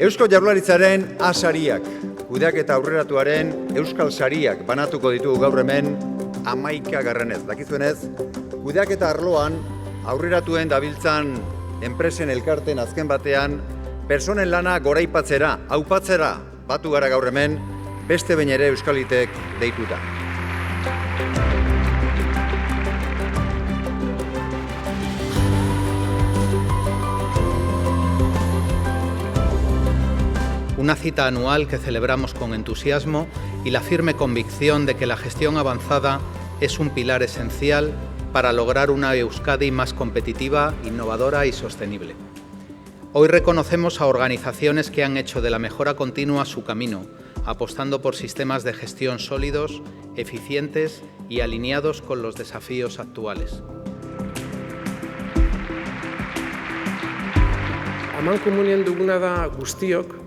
Eusko Jaurlaritzaren A-sariak, kudeaketa aurreratuaren Euskal Sariak banatuko ditugu gaur hemen 11. Dakizuenez, kudeaketa arloan aurreratuen dabiltzan enpresen elkarten azken batean personen lana goraipatzera, aupatzera batu gara gaur hemen, beste behin ere Euskalitek deituta. Una cita anual que celebramos con entusiasmo y la firme convicción de que la gestión avanzada es un pilar esencial para lograr una Euskadi más competitiva, innovadora y sostenible. Hoy reconocemos a organizaciones que han hecho de la mejora continua su camino, apostando por sistemas de gestión sólidos, eficientes y alineados con los desafíos actuales. Amankomunean duguna da guztiok,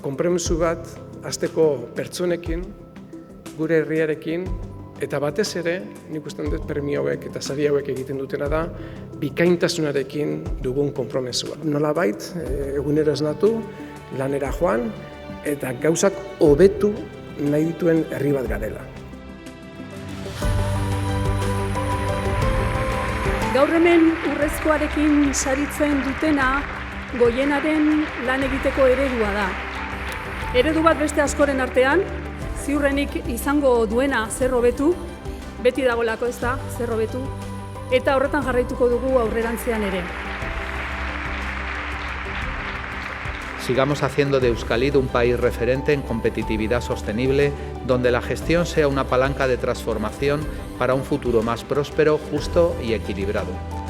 konpromiso bat hasteko pertsonekin, gure herriarekin, eta batez ere, nik uste dut premio hauek eta sari hauek egiten dutena da, bikaintasunarekin dugun konpromisoa. Nolabait, egunero esnatu, lanera joan, eta gauzak hobetu nahi dituen herri bat garela. Gaur hemen urrezkoarekin saritzen dutena, Goienaren lan egiteko eredua da. Eredu bat beste askoren artean, ziurrenik izango duena zer hobetu, beti dagolako ez da, zer hobetu, eta horretan jarraituko dugu aurrerantzean ere. Sigamos haciendo de Euskadi un país referente en competitividad sostenible, donde la gestión sea una palanca de transformación para un futuro más próspero, justo y equilibrado.